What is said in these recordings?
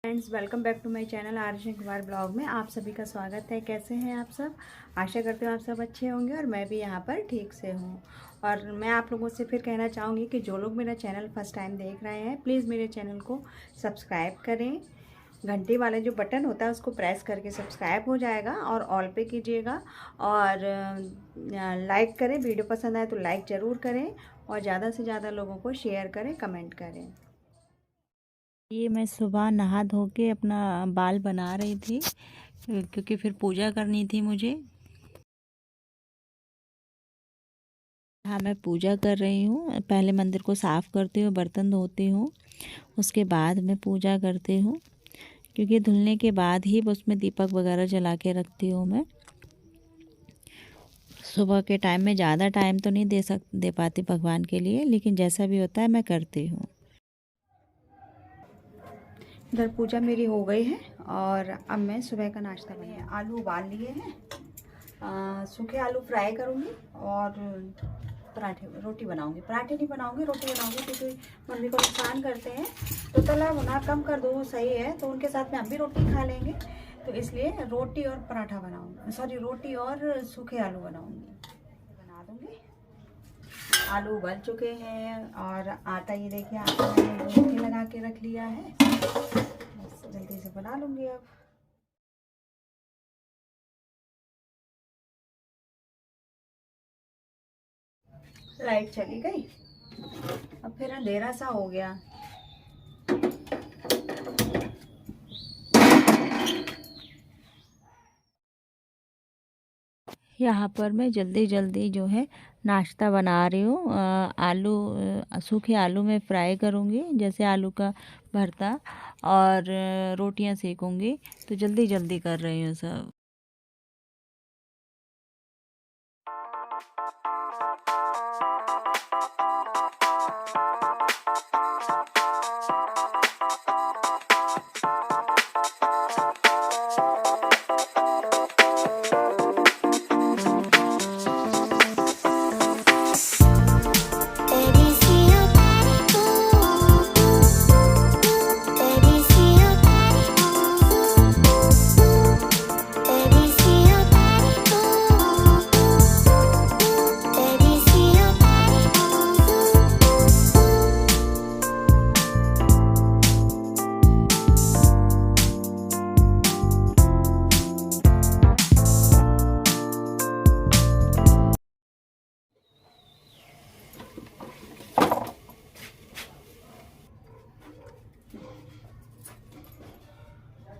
Friends, welcome back to my channel Arjan Kumar blog में आप सभी का स्वागत है। कैसे हैं आप सब? आशा करते हो आप सब अच्छे होंगे और मैं भी यहाँ पर ठीक से हूँ। और मैं आप लोगों से फिर कहना चाहूँगी कि जो लोग मेरा चैनल फर्स्ट टाइम देख रहे हैं, प्लीज़ मेरे चैनल को सब्सक्राइब करें। घंटी वाला जो बटन होता है उसको प्रेस करके सब्सक्राइब हो जाएगा और ऑल पे कीजिएगा। और लाइक करें, वीडियो पसंद आए तो लाइक ज़रूर करें और ज़्यादा से ज़्यादा लोगों को शेयर करें, कमेंट करें। ये मैं सुबह नहा धो के अपना बाल बना रही थी क्योंकि फिर पूजा करनी थी मुझे। हाँ, मैं पूजा कर रही हूँ। पहले मंदिर को साफ़ करती हूँ, बर्तन धोती हूँ, उसके बाद मैं पूजा करती हूँ क्योंकि धुलने के बाद ही उसमें दीपक वगैरह जला के रखती हूँ मैं। सुबह के टाइम में ज़्यादा टाइम तो नहीं दे पाती भगवान के लिए, लेकिन जैसा भी होता है मैं करती हूँ। इधर पूजा मेरी हो गई है और अब मैं सुबह का नाश्ता बना आलू उबाल लिए हैं। सूखे आलू फ्राई करूँगी और पराठे रोटी बनाऊँगी। पराठे नहीं बनाऊँगी, रोटी बनाऊँगी क्योंकि मम्मी को नुकसान करते हैं तो तला भुना कम कर दो, सही है। तो उनके साथ में हम भी रोटी खा लेंगे, तो इसलिए रोटी और पराठा बनाऊँगी, सॉरी रोटी और सूखे आलू बनाऊँगी, बना दूँगी। आलू उबल चुके हैं और आटा ये देखिए, आटा मैंने गूंथ के लगा के रख लिया है। बस जल्दी से बना लूँगी अब। लाइट चली गई, अब फिर अंधेरा सा हो गया। यहाँ पर मैं जल्दी जल्दी जो है नाश्ता बना रही हूँ। सूखे आलू में फ्राई करूँगी, जैसे आलू का भरता, और रोटियाँ सेकूँगी। तो जल्दी जल्दी कर रही हूँ सब।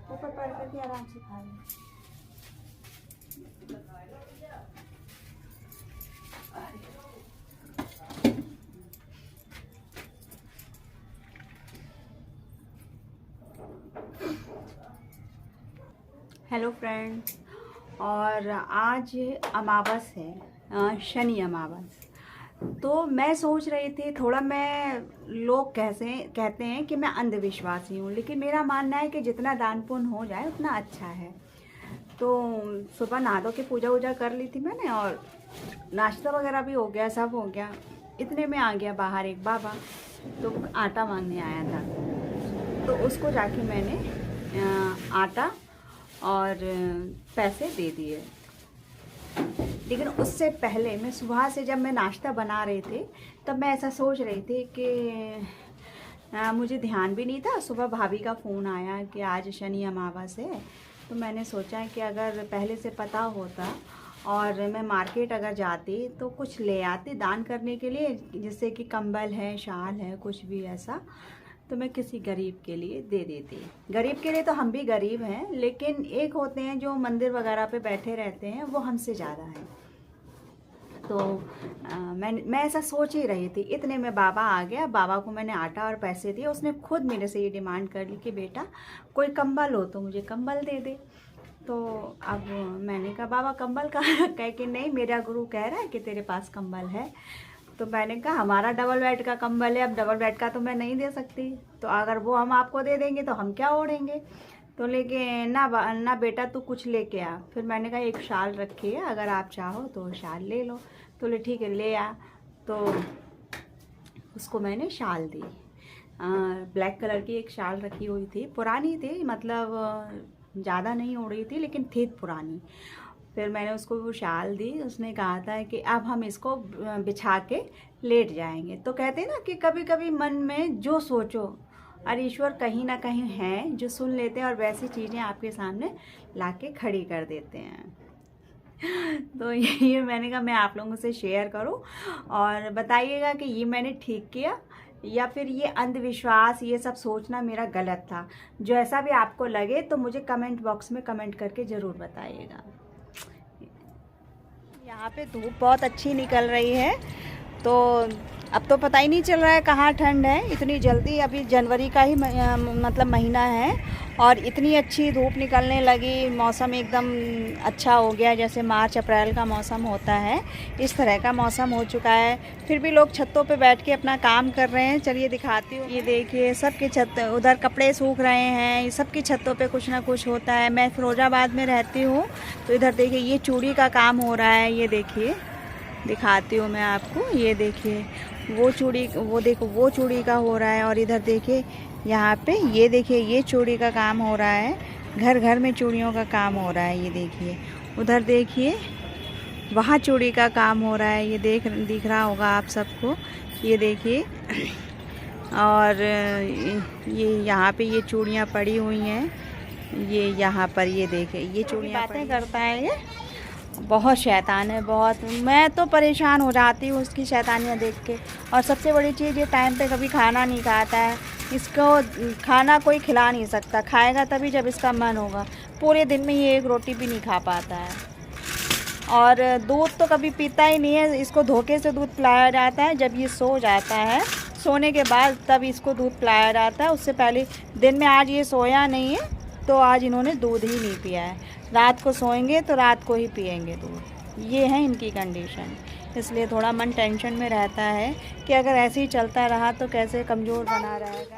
ऊपर पड़ करके आराम से खा लो। हेलो फ्रेंड्स, और आज अमावस है, शनि अमावस। तो मैं सोच रही थी थोड़ा, मैं लोग कहते हैं कि मैं अंधविश्वासी हूँ, लेकिन मेरा मानना है कि जितना दान पुण्य हो जाए उतना अच्छा है। तो सुबह नहा धो के पूजा वूजा कर ली थी मैंने और नाश्ता वगैरह भी हो गया, सब हो गया। इतने में आ गया बाहर एक बाबा, तो आटा मांगने आया था। तो उसको जाके मैंने आटा और पैसे दे दिए। लेकिन उससे पहले मैं सुबह से जब मैं नाश्ता बना रही थी तब मैं ऐसा सोच रही थी कि मुझे ध्यान भी नहीं था। सुबह भाभी का फ़ोन आया कि आज शनि अमावस है, तो मैंने सोचा कि अगर पहले से पता होता और मैं मार्केट अगर जाती तो कुछ ले आती दान करने के लिए, जैसे कि कंबल है, शाल है, कुछ भी ऐसा, तो मैं किसी गरीब के लिए दे देती। गरीब के लिए तो हम भी गरीब हैं, लेकिन एक होते हैं जो मंदिर वगैरह पे बैठे रहते हैं, वो हमसे ज़्यादा हैं। तो मैं ऐसा सोच ही रही थी। इतने में बाबा आ गया। बाबा को मैंने आटा और पैसे दिए। उसने खुद मेरे से ये डिमांड कर ली कि बेटा कोई कंबल हो तो मुझे कंबल दे दे। तो अब मैंने कहा बाबा कंबल का कह कि नहीं, मेरा गुरु कह रहा है कि तेरे पास कंबल है। तो मैंने कहा हमारा डबल बेड का कंबल है, अब डबल बेड का तो मैं नहीं दे सकती, तो अगर वो हम आपको दे देंगे तो हम क्या ओढ़ेंगे। तो लेके ना बेटा तू कुछ लेके आ। फिर मैंने कहा एक शाल रखी है, अगर आप चाहो तो शाल ले लो। तो ले ठीक है, ले आ। तो उसको मैंने शाल दी। ब्लैक कलर की एक शाल रखी हुई थी, पुरानी थी, मतलब ज़्यादा नहीं हो रही थी लेकिन थी पुरानी। फिर मैंने उसको वो शाल दी, उसने कहा था कि अब हम इसको बिछा के लेट जाएंगे। तो कहते हैं ना कि कभी कभी मन में जो सोचो और ईश्वर कहीं ना कहीं हैं जो सुन लेते हैं और वैसी चीज़ें आपके सामने लाके खड़ी कर देते हैं। तो ये मैंने कहा मैं आप लोगों से शेयर करूं और बताइएगा कि ये मैंने ठीक किया या फिर ये अंधविश्वास, ये सब सोचना मेरा गलत था। जो ऐसा भी आपको लगे तो मुझे कमेंट बॉक्स में कमेंट करके ज़रूर बताइएगा। यहाँ पे धूप बहुत अच्छी निकल रही है, तो अब तो पता ही नहीं चल रहा है कहाँ ठंड है इतनी जल्दी। अभी जनवरी का ही मतलब महीना है और इतनी अच्छी धूप निकलने लगी, मौसम एकदम अच्छा हो गया, जैसे मार्च अप्रैल का मौसम होता है इस तरह का मौसम हो चुका है। फिर भी लोग छतों पे बैठ के अपना काम कर रहे हैं। चलिए दिखाती हूँ। ये देखिए सबके छत, उधर कपड़े सूख रहे हैं, सबकी छतों पे कुछ ना कुछ होता है। मैं फिरोजाबाद में रहती हूँ तो इधर देखिए ये चूड़ी का काम हो रहा है। ये देखिए दिखाती हूँ मैं आपको, ये देखिए वो चूड़ी, वो देखो वो चूड़ी का हो रहा है। और इधर देखिए यहाँ पे ये देखिए ये चूड़ी का काम हो रहा है, घर घर में चूड़ियों का काम हो रहा है। ये देखिए उधर देखिए वहाँ चूड़ी का काम हो रहा है, ये दिख रहा होगा आप सबको, ये देखिए। और ये यहाँ पे ये चूड़ियाँ पड़ी हुई हैं, ये यहाँ पर ये देखिए ये चूड़ियाँ बातें करता है। ये बहुत शैतान है, बहुत। मैं तो परेशान हो जाती हूँ उसकी शैतानियाँ देख के। और सबसे बड़ी चीज़, ये टाइम पे कभी खाना नहीं खाता है। इसको खाना कोई खिला नहीं सकता, खाएगा तभी जब इसका मन होगा। पूरे दिन में ये एक रोटी भी नहीं खा पाता है। और दूध तो कभी पीता ही नहीं है, इसको धोखे से दूध पिलाया जाता है। जब ये सो जाता है, सोने के बाद तब इसको दूध पिलाया जाता है। उससे पहले दिन में आज ये सोया नहीं है तो आज इन्होंने दूध ही नहीं पिया है। रात को सोएंगे तो रात को ही पिएंगे दूध। ये है इनकी कंडीशन। इसलिए थोड़ा मन टेंशन में रहता है कि अगर ऐसे ही चलता रहा तो कैसे कमज़ोर बना रहेगा।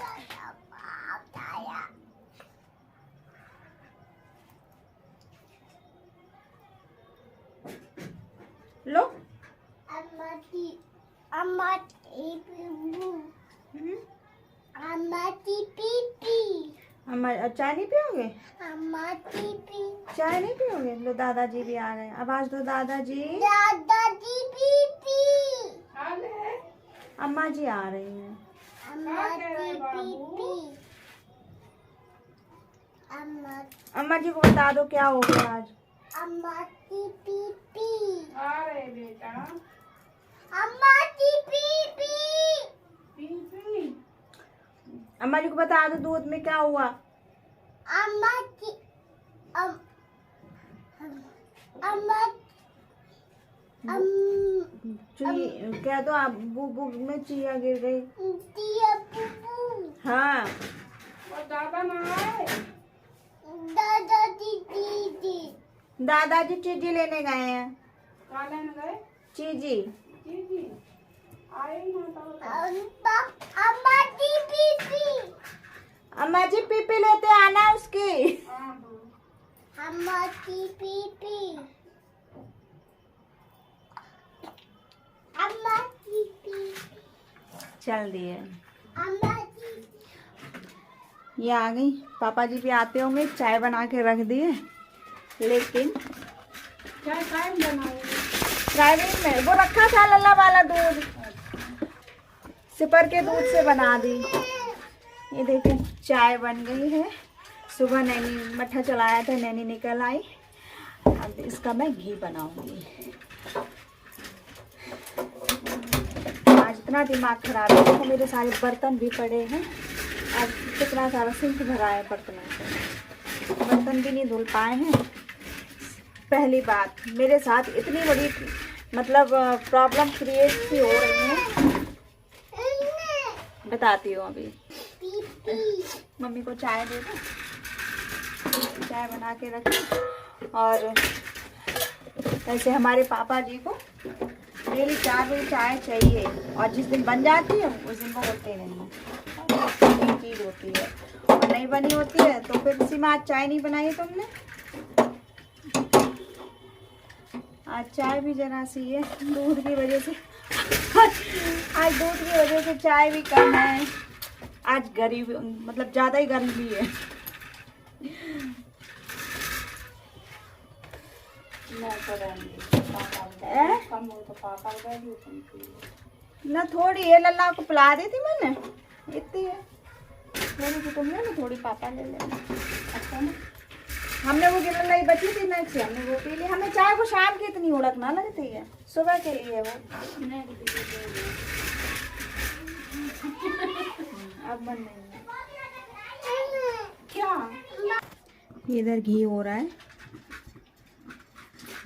लो चाय नहीं पियोगे? चाय नहीं पियोगे? लो दादाजी भी आ गए, आवाज दो दादाजी। अम्मा जी आ रही हैं। अम्मा जी को बता दो क्या हो गया आज। अरे बेटा अम्मा जी को बता दो दूध में क्या हुआ। क्या तो आप बुक में चिया गिर गई। हाँ दादाजी चीजी लेने गए हैं। चीजी अम्मा जी पीपी लेते आना उसकी। चल दिए। ये आ गई, पापा जी भी आते होंगे, चाय बना के रख दिए। लेकिन चाय प्राइवेट में वो रखा था लल्ला वाला दूध, सिपर के दूध से बना दी। ये देखिए चाय बन गई है। सुबह नैनी मट्ठा चलाया था, नैनी निकल आई। अब इसका मैं घी बनाऊंगी। आज इतना दिमाग खराब है, देखो मेरे सारे बर्तन भी पड़े हैं। आज कितना सारा सिंक भरा है बर्तनों से, बर्तन भी नहीं धुल पाए हैं। पहली बात, मेरे साथ इतनी बड़ी मतलब प्रॉब्लम क्रिएट सी हो रही है, बताती हूँ अभी। मम्मी को चाय दे दो, चाय बना के रखी। और ऐसे हमारे पापा जी को डेली 4 बजे चाय चाहिए, और जिस दिन बन जाती है उस दिन वो बोलते नहीं, ये चीज़ होती है। और नहीं बनी होती है तो फिर इसी में आज चाय नहीं बनाई तुमने। आज चाय भी जरा सी है दूध की वजह से। आज दूध की वजह से चाय भी कम है। आज गरीब मतलब ज़्यादा ही गर्मी है। ना थोड़ी है लल्ला को पिला दी थी मैंने, इतनी है थोड़ी सी, तुमने ना थोड़ी पापा ले लेना। अच्छा ना, हमने वो गिरलाई बची थी ना, इससे हमने वो पी ली। हमें चाय को शाम की इतनी उड़क ना लगती है, सुबह के लिए वो। अब बन नहीं क्या, इधर घी हो रहा है।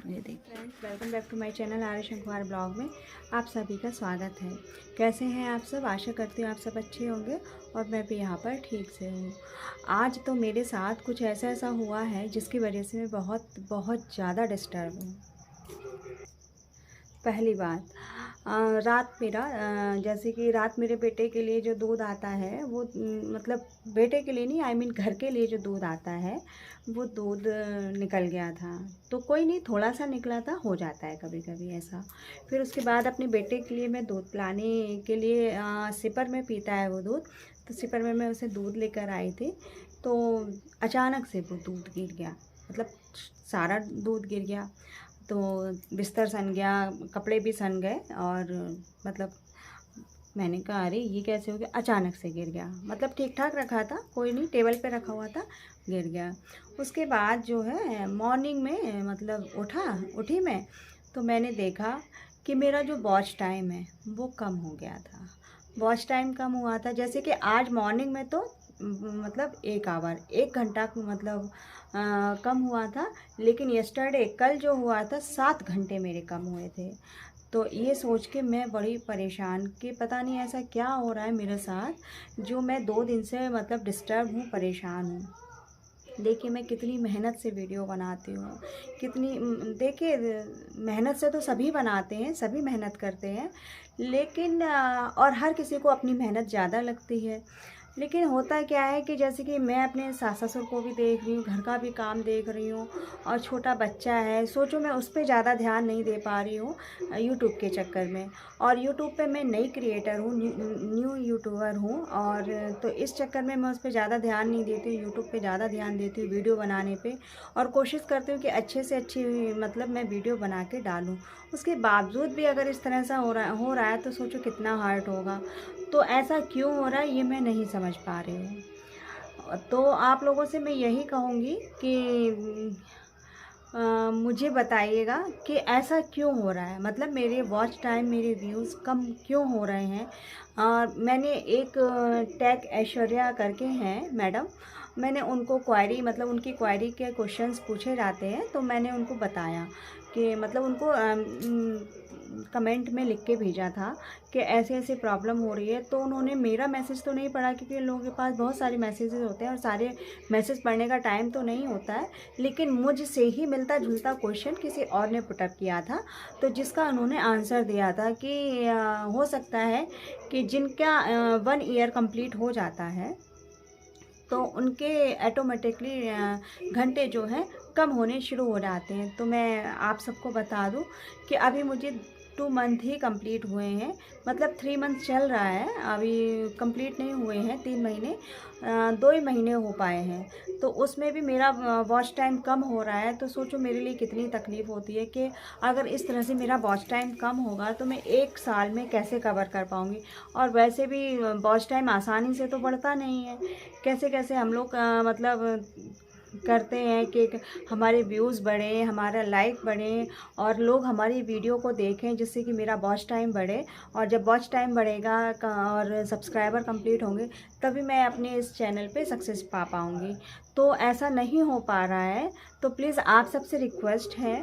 ये देखिए, welcome back to my channel R Shankuwar blog में आप सभी का स्वागत है। कैसे हैं आप सब? आशा करती हूँ आप सब अच्छे होंगे और मैं भी यहाँ पर ठीक से हूँ। आज तो मेरे साथ कुछ ऐसा हुआ है जिसकी वजह से मैं बहुत ज़्यादा डिस्टर्ब हूँ। पहली बात, रात मेरा जैसे कि रात मेरे बेटे के लिए जो दूध आता है वो मतलब बेटे के लिए नहीं, आई मीन घर के लिए जो दूध आता है वो दूध निकल गया था। तो कोई नहीं, थोड़ा सा निकला था, हो जाता है कभी कभी ऐसा। फिर उसके बाद अपने बेटे के लिए मैं दूध पिलाने के लिए सिपर में पीता है वो दूध, तो सिपर में मैं उसे दूध लेकर आई थी। तो अचानक से वो दूध गिर गया, मतलब सारा दूध गिर गया। तो बिस्तर सन गया, कपड़े भी सन गए और मतलब मैंने कहा अरे ये कैसे हो गया, अचानक से गिर गया। मतलब ठीक ठाक रखा था, कोई नहीं, टेबल पे रखा हुआ था, गिर गया। उसके बाद जो है मॉर्निंग में मतलब उठी मैं, तो मैंने देखा कि मेरा जो वॉच टाइम है वो कम हो गया था। वॉच टाइम कम हुआ था, जैसे कि आज मॉर्निंग में तो मतलब 1 घंटा मतलब कम हुआ था, लेकिन यस्टरडे कल जो हुआ था 7 घंटे मेरे कम हुए थे। तो ये सोच के मैं बड़ी परेशान कि पता नहीं ऐसा क्या हो रहा है मेरे साथ, जो मैं 2 दिन से मतलब डिस्टर्ब हूँ, परेशान हूँ। देखिए मैं कितनी मेहनत से वीडियो बनाती हूँ, कितनी देखिए मेहनत से तो सभी बनाते हैं, सभी मेहनत करते हैं, लेकिन और हर किसी को अपनी मेहनत ज़्यादा लगती है। लेकिन होता क्या है कि जैसे कि मैं अपने सास ससुर को भी देख रही हूँ, घर का भी काम देख रही हूँ और छोटा बच्चा है, सोचो मैं उस पर ज़्यादा ध्यान नहीं दे पा रही हूँ यूट्यूब के चक्कर में। और यूट्यूब पे मैं नई क्रिएटर हूँ, न्यू यूट्यूबर हूँ, और तो इस चक्कर में मैं उस पर ज़्यादा ध्यान नहीं देती हूँ, यूट्यूब पे ज़्यादा ध्यान देती हूँ वीडियो बनाने पे, और कोशिश करती हूँ कि अच्छे से अच्छी मतलब मैं वीडियो बना के डालूँ। उसके बावजूद भी अगर इस तरह से हो रहा है तो सोचो कितना हार्ड होगा। तो ऐसा क्यों हो रहा है ये मैं नहीं समझ पा रही हूँ। तो आप लोगों से मैं यही कहूँगी कि मुझे बताइएगा कि ऐसा क्यों हो रहा है, मतलब मेरे वॉच टाइम, मेरे व्यूज़ कम क्यों हो रहे हैं। मैंने एक टैग ऐश्वर्या करके हैं मैडम, मैंने उनको क्वायरी मतलब उनकी क्वायरी के क्वेश्चंस पूछे जाते हैं, तो मैंने उनको बताया कि मतलब उनको कमेंट में लिख के भेजा था कि ऐसे ऐसे प्रॉब्लम हो रही है। तो उन्होंने मेरा मैसेज तो नहीं पढ़ा, क्योंकि लोगों के पास बहुत सारे मैसेजेस होते हैं और सारे मैसेज पढ़ने का टाइम तो नहीं होता है, लेकिन मुझसे ही मिलता जुलता क्वेश्चन किसी और ने पुटअप किया था, तो जिसका उन्होंने आंसर दिया था कि हो सकता है कि जिनका 1 ईयर कंप्लीट हो जाता है तो उनके ऑटोमेटिकली घंटे जो हैं कम होने शुरू हो जाते हैं। तो मैं आप सबको बता दूं कि अभी मुझे 2 मंथ ही कंप्लीट हुए हैं, मतलब 3 मंथ चल रहा है, अभी कंप्लीट नहीं हुए हैं, 3 महीने 2 ही महीने हो पाए हैं। तो उसमें भी मेरा वॉच टाइम कम हो रहा है। तो सोचो मेरे लिए कितनी तकलीफ़ होती है कि अगर इस तरह से मेरा वॉच टाइम कम होगा तो मैं 1 साल में कैसे कवर कर पाऊँगी। और वैसे भी वॉच टाइम आसानी से तो बढ़ता नहीं है, कैसे कैसे हम लोग मतलब करते हैं कि हमारे व्यूज़ बढ़े, हमारा लाइक बढ़े और लोग हमारी वीडियो को देखें, जिससे कि मेरा वॉच टाइम बढ़े। और जब वॉच टाइम बढ़ेगा और सब्सक्राइबर कंप्लीट होंगे तभी मैं अपने इस चैनल पे सक्सेस पा पाऊँगी। तो ऐसा नहीं हो पा रहा है। तो प्लीज़ आप सबसे रिक्वेस्ट है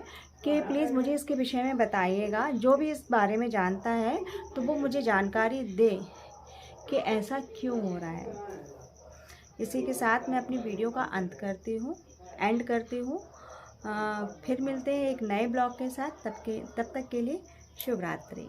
कि प्लीज़ मुझे इसके विषय में बताइएगा, जो भी इस बारे में जानता है तो वो मुझे जानकारी दे कि ऐसा क्यों हो रहा है। इसी के साथ मैं अपनी वीडियो का एंड करती हूँ। फिर मिलते हैं एक नए ब्लॉग के साथ, तब तक के लिए शुभ रात्रि।